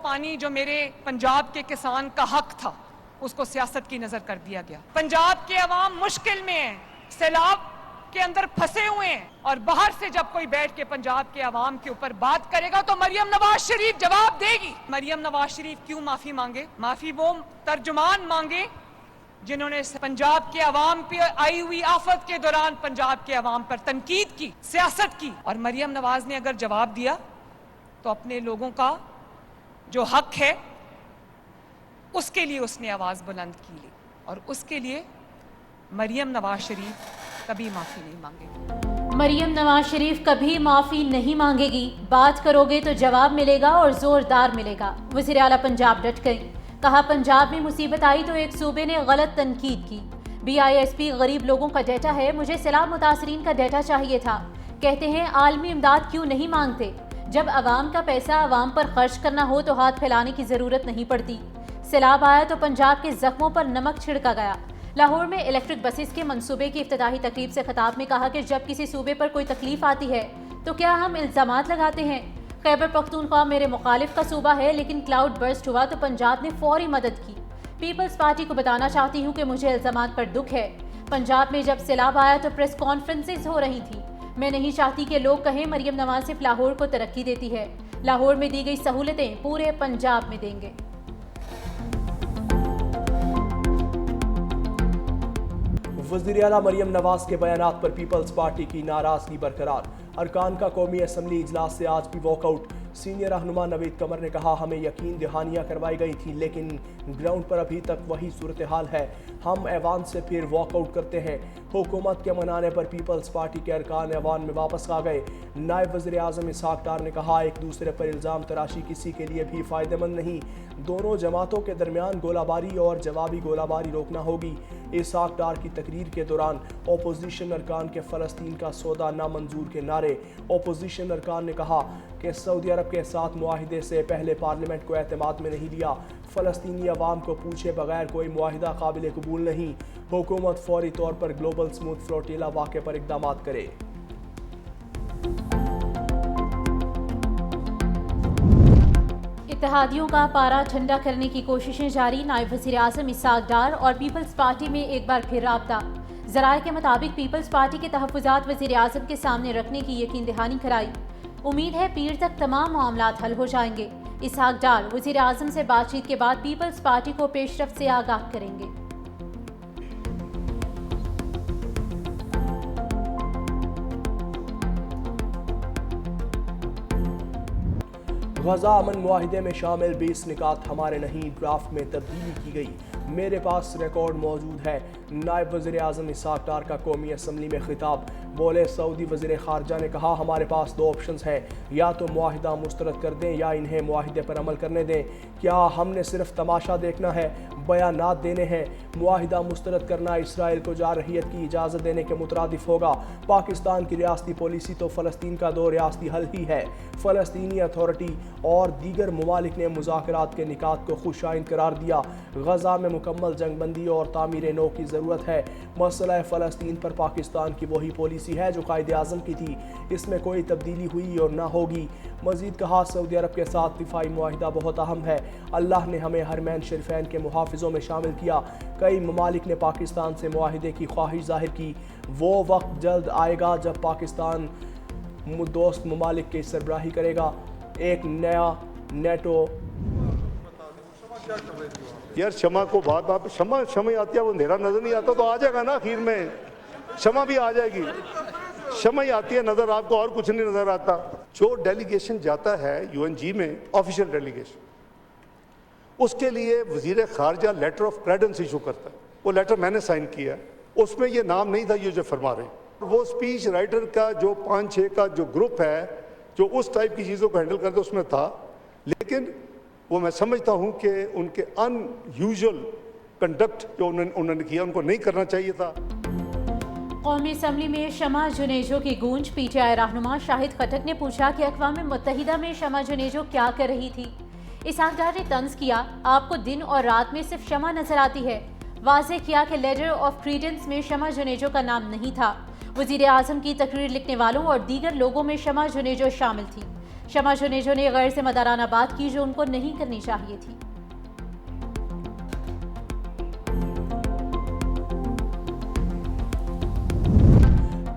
پانی جو میرے پنجاب کے کسان کا حق تھا اس کو سیاست کی نظر کر دیا گیا. پنجاب کے عوام مشکل میں ہیں, سیلاب کے اندر پھنسے ہوئے ہیں, اور باہر سے جب کوئی بیٹھ کے پنجاب کے عوام کے اوپر بات کرے گا تو مریم نواز شریف جواب دے گی. مریم نواز شریف کیوں معافی مانگے؟ معافی وہ ترجمان مانگے جنہوں نے پنجاب کے عوام پہ آئی ہوئی آفت کے دوران پنجاب کے عوام پر تنقید کی, سیاست کی. اور مریم نواز نے اگر جواب دیا تو اپنے لوگوں کا جو حق ہے اس کے لیے اس نے آواز بلند کی لی, اور اس کے لیے مریم نواز شریف کبھی معافی نہیں مانگے گی. مریم نواز شریف کبھی معافی نہیں مانگے گی. بات کرو گے تو جواب ملے گا اور زوردار ملے گا. وزیر اعلیٰ پنجاب ڈٹ گئی. کہا پنجاب میں مصیبت آئی تو ایک صوبے نے غلط تنقید کی. BISP غریب لوگوں کا ڈیٹا ہے, مجھے سیلاب متاثرین کا ڈیٹا چاہیے تھا. کہتے ہیں عالمی امداد کیوں نہیں مانگتے؟ جب عوام کا پیسہ عوام پر خرچ کرنا ہو تو ہاتھ پھیلانے کی ضرورت نہیں پڑتی. سیلاب آیا تو پنجاب کے زخموں پر نمک چھڑکا گیا. لاہور میں الیکٹرک بسز کے منصوبے کی افتتاحی تقریب سے خطاب میں کہا کہ جب کسی صوبے پر کوئی تکلیف آتی ہے تو کیا ہم الزامات لگاتے ہیں؟ خیبر پختونخوا میرے مخالف کا صوبہ ہے, لیکن کلاؤڈ برسٹ ہوا تو پنجاب نے فوری مدد کی. پیپلز پارٹی کو بتانا چاہتی ہوں کہ مجھے الزامات پر دکھ ہے. پنجاب میں جب سیلاب آیا تو پریس کانفرنسز ہو رہی تھی. میں نہیں چاہتی کہ لوگ کہیں مریم نواز صرف لاہور کو ترقی دیتی ہے. لاہور میں دی گئی سہولتیں پورے پنجاب میں دیں گے. وزیر اعلیٰ مریم نواز کے بیانات پر پیپلز پارٹی کی ناراضگی برقرار. ارکان کا قومی اسمبلی اجلاس سے آج بھی واک آؤٹ. سینئر رہنما نوید قمر نے کہا ہمیں یقین دہانیاں کروائی گئی تھیں لیکن گراؤنڈ پر ابھی تک وہی صورتحال ہے. ہم ایوان سے پھر واک آؤٹ کرتے ہیں. حکومت کے منانے پر پیپلز پارٹی کے ارکان ایوان میں واپس آ گئے. نائب وزیر اعظم اسحاق ڈار نے کہا ایک دوسرے پر الزام تراشی کسی کے لیے بھی فائدہ مند نہیں. دونوں جماعتوں کے درمیان گولہ باری اور جوابی گولہ باری روکنا ہوگی. اسحاق ڈار کی تقریر کے دوران اپوزیشن ارکان کے فلسطین کا سودا نامنظور کے نعرے. اپوزیشن ارکان نے کہا کہ سعودی عرب کے ساتھ معاہدے سے پہلے پارلیمنٹ کو اعتماد میں نہیں لیا. فلسطینی عوام کو پوچھے بغیر کوئی معاہدہ قابل قبول نہیں. حکومت فوری طور پر گلوبل سموتھ فلوٹیلا واقعے پر اقدامات کرے. اتحادیوں کا پارا ٹھنڈا کرنے کی کوششیں جاری. نائب وزیر اعظم اسحاق ڈار اور پیپلز پارٹی میں ایک بار پھر رابطہ. ذرائع کے مطابق پیپلز پارٹی کے تحفظات وزیر اعظم کے سامنے رکھنے کی یقین دہانی کرائی. امید ہے پیر تک تمام معاملات حل ہو جائیں گے. اسحاق ڈار وزیر اعظم سے بات چیت کے بعد پیپلز پارٹی کو پیش رفت سے آگاہ کریں گے. غزہ امن معاہدے میں شامل 20 نکات ہمارے نہیں, ڈرافٹ میں تبدیلی کی گئی. میرے پاس ریکارڈ موجود ہے. نائب وزیر اعظم اسحاق ڈار کا قومی اسمبلی میں خطاب. بولے سعودی وزیر خارجہ نے کہا ہمارے پاس دو آپشنز ہیں, یا تو معاہدہ مسترد کر دیں یا انہیں معاہدے پر عمل کرنے دیں. کیا ہم نے صرف تماشا دیکھنا ہے؟ بیانات دینے ہیں؟ معاہدہ مسترد کرنا اسرائیل کو جارحیت کی اجازت دینے کے مترادف ہوگا. پاکستان کی ریاستی پالیسی تو فلسطین کا دو ریاستی حل ہی ہے. فلسطینی اتھارٹی اور دیگر ممالک نے مذاکرات کے نکات کو خوش آئند قرار دیا. غزہ میں مکمل جنگ بندی اور تعمیر نو کی ضرورت ہے. مسئلہ فلسطین پر پاکستان کی وہی پالیسی ہے جو قائد اعظم کی تھی, اس میں کوئی تبدیلی ہوئی اور نہ ہوگی. مزید کہا سعودی عرب کے ساتھ دفاعی معاہدہ بہت اہم ہے. اللہ نے ہمیں حرمین شریفین کے محافظوں میں شامل کیا. کئی ممالک نے پاکستان سے معاہدے کی خواہش ظاہر کی. وہ وقت جلد آئے گا جب پاکستان دوست ممالک کی سربراہی کرے گا. ایک نیا نیٹو. یار شمع کو بات شمع آتی ہے, وہ اندھیرا نظر نہیں آتا تو آ جائے گا نا, آخر میں شمع بھی آ جائے گی. شمع ہی آتی ہے نظر, آپ کو اور کچھ نہیں نظر آتا. جو ڈیلیگیشن جاتا ہے UN میں آفیشیل ڈیلیگیشن, اس کے لیے وزیر خارجہ لیٹر آف کریڈنس ایشو کرتا ہے. وہ لیٹر میں نے سائن کیا, اس میں یہ نام نہیں تھا یہ جو فرما رہے ہیں. وہ اسپیچ رائٹر کا جو 5-6 کا جو گروپ ہے جو اس ٹائپ کی چیزوں کو ہینڈل کرتے اس میں تھا, لیکن وہ میں سمجھتا ہوں کہ ان کے ان یوزول کنڈکٹ جو انہوں نے کیا ان کو نہیں کرنا چاہیے تھا. قومی اسمبلی میں شمع جنیجو کی گونج. PTI رہنما شاہد خٹک نے پوچھا کہ اقوام متحدہ میں شمع جنیجو کیا کر رہی تھی. اسحاق ڈار نے طنز کیا آپ کو دن اور رات میں صرف شمع نظر آتی ہے. واضح کیا کہ لیٹر آف کریڈنس میں شمع جنیجو کا نام نہیں تھا. وزیر اعظم کی تقریر لکھنے والوں اور دیگر لوگوں میں شمع جنیجو شامل تھی. شمع جنیجو نے غیر ذمہ دارانہ بات کی جو ان کو نہیں کرنی چاہیے تھی۔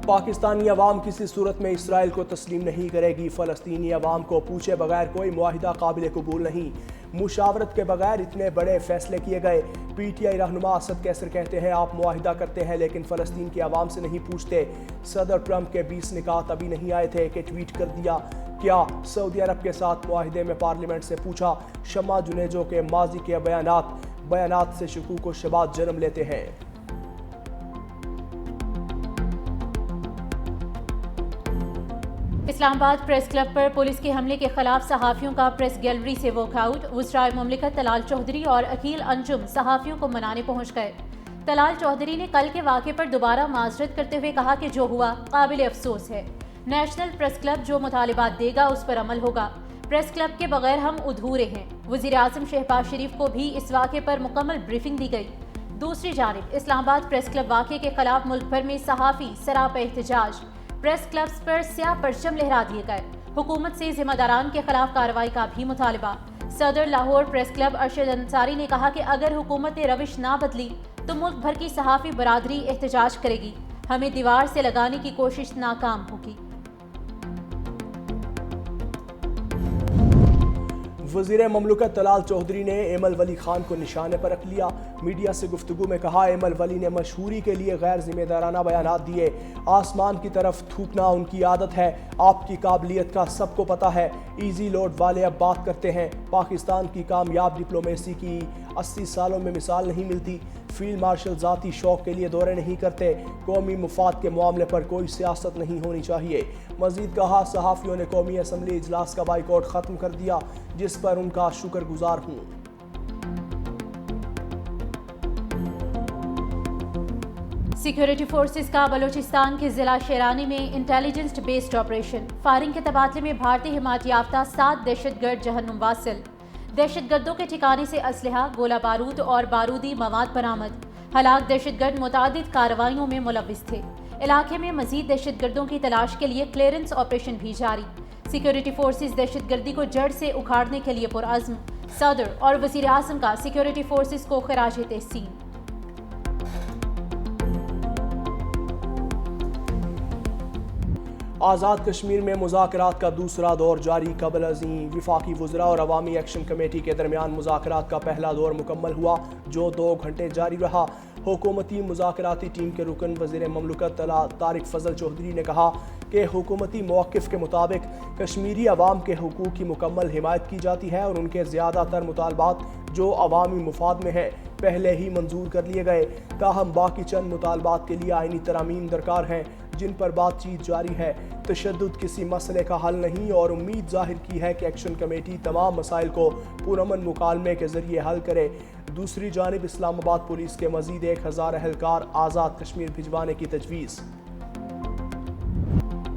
پاکستانی عوام کسی صورت میں اسرائیل کو تسلیم نہیں کرے گی۔ فلسطینی عوام کو پوچھے بغیر کوئی معاہدہ قابل قبول نہیں۔ مشاورت کے بغیر اتنے بڑے فیصلے کیے گئے۔ پی ٹی آئی رہنما اسد کیسر کہتے ہیں آپ معاہدہ کرتے ہیں لیکن فلسطین کی عوام سے نہیں پوچھتے۔ صدر ٹرمپ کے 20 نکات ابھی نہیں آئے تھے کہ ٹویٹ کر دیا کیا سعودی عرب کے ساتھ معاہدے میں پارلیمنٹ سے پوچھا۔ شمع جنیجو کے ماضی کے بیانات سے شکوک و شبہات جنم لیتے ہیں۔ اسلام آباد پریس کلب پر پولیس کے حملے کے خلاف صحافیوں کا پریس گیلری سے واک آؤٹ۔ وزرائے مملکت طلال چودھری اور عقیل انجم صحافیوں کو منانے پہنچ گئے۔ طلال چودھری نے کل کے واقعے پر دوبارہ معذرت کرتے ہوئے کہا کہ جو ہوا قابل افسوس ہے۔ نیشنل پریس کلب جو مطالبات دے گا اس پر عمل ہوگا۔ پریس کلب کے بغیر ہم ادھورے ہیں۔ وزیر اعظم شہباز شریف کو بھی اس واقعے پر مکمل بریفنگ دی گئی۔ دوسری جانب اسلام آباد پریس کلب واقعے کے خلاف ملک بھر میں صحافی سراپا احتجاج۔ پریس کلبز پر سیاہ پرچم لہرا دیے گئے۔ حکومت سے ذمہ داران کے خلاف کارروائی کا بھی مطالبہ۔ صدر لاہور پریس کلب ارشد انصاری نے کہا کہ اگر حکومت نے روش نہ بدلی تو ملک بھر کی صحافی برادری احتجاج کرے گی۔ ہمیں دیوار سے لگانے کی کوشش ناکام ہوگی۔ وزیر مملکت طلال چودھری نے ایمل ولی خان کو نشانے پر رکھ لیا۔ میڈیا سے گفتگو میں کہا ایمل ولی نے مشہوری کے لیے غیر ذمہ دارانہ بیانات دیے۔ آسمان کی طرف تھوکنا ان کی عادت ہے۔ آپ کی قابلیت کا سب کو پتہ ہے۔ ایزی لوڈ والے اب بات کرتے ہیں۔ پاکستان کی کامیاب ڈپلومیسی کی 80 سالوں میں مثال نہیں ملتی۔ فیلڈ مارشل ذاتی شوق کے لیے دورے نہیں کرتے۔ قومی مفاد کے معاملے پر کوئی سیاست نہیں ہونی چاہیے۔ مزید کہا صحافیوں نے قومی اسمبلی اجلاس کا بائیکاٹ ختم کر دیا جس پر ان کا شکر گزار ہوں۔ سیکیورٹی فورسز کا بلوچستان کے ضلع شیرانی میں انٹیلیجنس بیسڈ آپریشن۔ فائرنگ کے تبادلے میں بھارتی حمایت یافتہ 7 دہشت گرد جہنم واصل۔ دہشت گردوں کے ٹھکانے سے اسلحہ، گولہ بارود اور بارودی مواد برآمد۔ ہلاک دہشت گرد متعدد کارروائیوں میں ملوث تھے۔ علاقے میں مزید دہشت گردوں کی تلاش کے لیے کلیئرنس آپریشن بھی جاری۔ سیکیورٹی فورسز دہشت گردی کو جڑ سے اکھاڑنے کے لیے پرعزم۔ صدر اور وزیر اعظم کا سیکیورٹی فورسز کو خراج تحسین۔ آزاد کشمیر میں مذاکرات کا دوسرا دور جاری۔ قبل ازیں وفاقی وزراء اور عوامی ایکشن کمیٹی کے درمیان مذاکرات کا پہلا دور مکمل ہوا جو 2 گھنٹے جاری رہا۔ حکومتی مذاکراتی ٹیم کے رکن وزیر مملکت طارق فضل چودھری نے کہا کہ حکومتی موقف کے مطابق کشمیری عوام کے حقوق کی مکمل حمایت کی جاتی ہے اور ان کے زیادہ تر مطالبات جو عوامی مفاد میں ہیں پہلے ہی منظور کر لیے گئے۔ تاہم باقی چند مطالبات کے لیے آئینی ترامیم درکار ہیں جن پر بات چیت جاری ہے۔ تشدد کسی مسئلے کا حل نہیں اور امید ظاہر کی ہے کہ ایکشن کمیٹی تمام مسائل کو پرامن مکالمے کے ذریعے حل کرے۔ دوسری جانب اسلام آباد پولیس کے مزید 1000 اہلکار آزاد کشمیر بھجوانے کی تجویز۔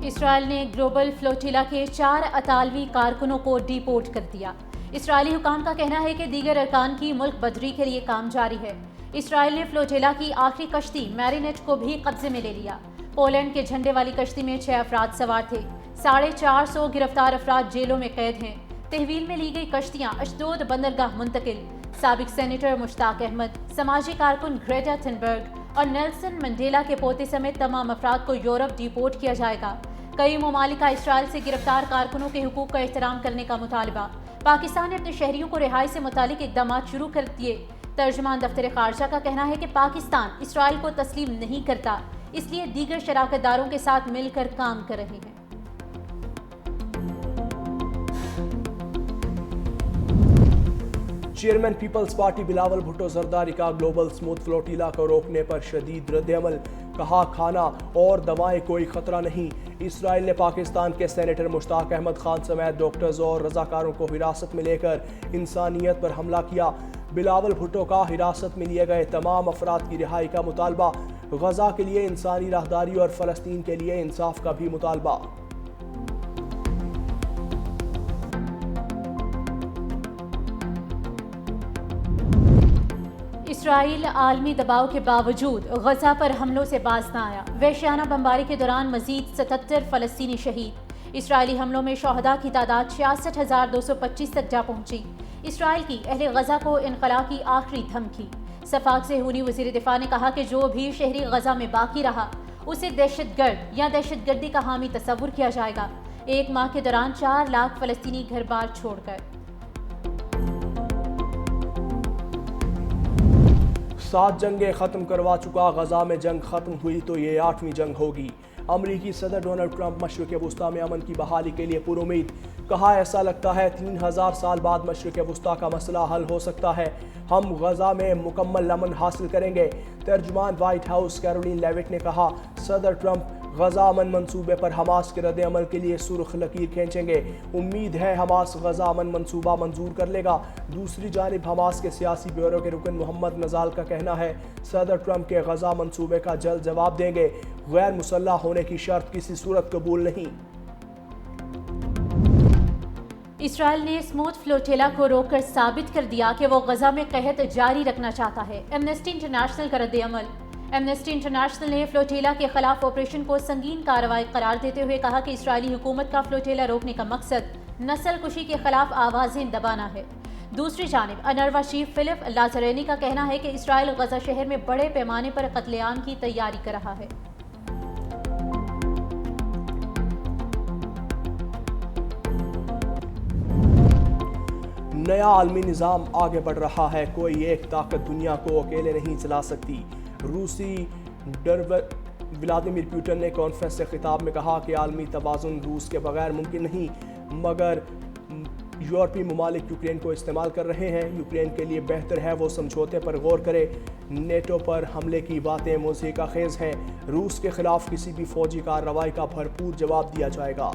اسرائیل نے گلوبل فلوٹیلا کے 4 اطالوی کارکنوں کو ڈی پورٹ کر دیا۔ اسرائیلی حکام کا کہنا ہے کہ دیگر ارکان کی ملک بدری کے لیے کام جاری ہے۔ اسرائیل نے فلوٹیلا کی آخری کشتی میرینیٹ کو بھی قبضے میں لے لیا۔ پولینڈ کے جھنڈے والی کشتی میں 6 افراد سوار تھے۔ 450 گرفتار افراد جیلوں میں قید ہیں۔ تحویل میں لی گئی کشتیاں اشدود بندرگاہ منتقل۔ سابق سینیٹر مشتاق احمد، سماجی کارکن گریٹا تھنبرگ اور نیلسن منڈیلا کے پوتے سمیت تمام افراد کو یورپ ڈی پورٹ کیا جائے گا۔ کئی ممالک کا اسرائیل سے گرفتار کارکنوں کے حقوق کا احترام کرنے کا مطالبہ۔ پاکستان نے اپنے شہریوں کو رہائی سے متعلق اقدامات شروع کر دیے۔ ترجمان دفتر خارجہ کا کہنا ہے کہ پاکستان اسرائیل کو تسلیم نہیں کرتا، اس لیے دیگر شراکت داروں کے ساتھ مل کر کام کر رہے ہیں۔ چیئرمین پیپلز پارٹی بلاول بھٹو زرداری کا گلوبل سموتھ فلوٹیلا کو روکنے پر شدید رد عمل۔ کہا کھانا اور دوائیں کوئی خطرہ نہیں۔ اسرائیل نے پاکستان کے سینیٹر مشتاق احمد خان سمیت ڈاکٹرز اور رضاکاروں کو حراست میں لے کر انسانیت پر حملہ کیا۔ بلاول بھٹو کا حراست میں لیے گئے تمام افراد کی رہائی کا مطالبہ۔ غزہ کے لیے انسانی راہداری اور فلسطین کے لیے انصاف کا بھی مطالبہ۔ اسرائیل عالمی دباؤ کے باوجود غزہ پر حملوں سے باز نہ آیا۔ وحشیانہ بمباری کے دوران مزید 77 فلسطینی شہید۔ اسرائیلی حملوں میں شہداء کی تعداد 66,225 تک جا پہنچی۔ اسرائیل کی اہل غزہ کو انخلا کی آخری دھمکی۔ صفاق صہیونی وزیر دفاع نے کہا کہ جو بھی شہری غزہ میں باقی رہا اسے دہشت گرد یا دہشت گردی کا حامی تصور کیا جائے گا۔ 1 ماہ کے دوران 4 لاکھ فلسطینی گھر بار چھوڑ کر۔ 7 جنگیں ختم کروا چکا، غزہ میں جنگ ختم ہوئی تو یہ 8ویں جنگ ہوگی۔ امریکی صدر ڈونلڈ ٹرمپ مشرق وسطیٰ میں امن کی بحالی کے لیے پر امید۔ کہا ایسا لگتا ہے 3000 سال بعد مشرق وسطیٰ کا مسئلہ حل ہو سکتا ہے، ہم غزہ میں مکمل امن حاصل کریں گے۔ ترجمان وائٹ ہاؤس کیرولین لیوٹ نے کہا صدر ٹرمپ غزہ امن منصوبے پر حماس کے رد عمل کے لیے سرخ لکیر کھینچیں گے۔ امید ہے حماس غزہ امن منصوبہ منظور کر لے گا۔ دوسری جانب حماس کے سیاسی بیورو کے رکن محمد نزال کا کہنا ہے صدر ٹرمپ کے غزہ منصوبے کا جلد جواب دیں گے، غیر مسلح ہونے کی شرط کسی صورت قبول نہیں۔ اسرائیل نے اسموتھ فلوٹیلا کو روک کر ثابت کر دیا کہ وہ غزہ میں قحط جاری رکھنا چاہتا ہے۔ ایمنسٹی انٹرنیشنل کا رد عمل۔ ایمنسٹی انٹرنیشنل نے فلوٹیلا کے خلاف آپریشن کو سنگین کارروائی قرار دیتے ہوئے کہا کہ اسرائیلی حکومت کا فلوٹیلا روکنے کا مقصد نسل کشی کے خلاف آوازیں دبانا ہے۔ دوسری جانب انروا چیف فلپ لازرینی کا کہنا ہے کہ اسرائیل غزہ شہر میں بڑے پیمانے پر قتل عام کی تیاری کر رہا ہے۔ نیا عالمی نظام آگے بڑھ رہا ہے، کوئی ایک طاقت دنیا کو اکیلے نہیں چلا سکتی۔ روسی ولادیمیر پوٹن نے کانفرنس سے خطاب میں کہا کہ عالمی توازن روس کے بغیر ممکن نہیں، مگر یورپی ممالک یوکرین کو استعمال کر رہے ہیں۔ یوکرین کے لیے بہتر ہے وہ سمجھوتے پر غور کرے۔ نیٹو پر حملے کی باتیں موضوع کا خیز ہیں، روس کے خلاف کسی بھی فوجی کارروائی کا بھرپور جواب دیا جائے گا۔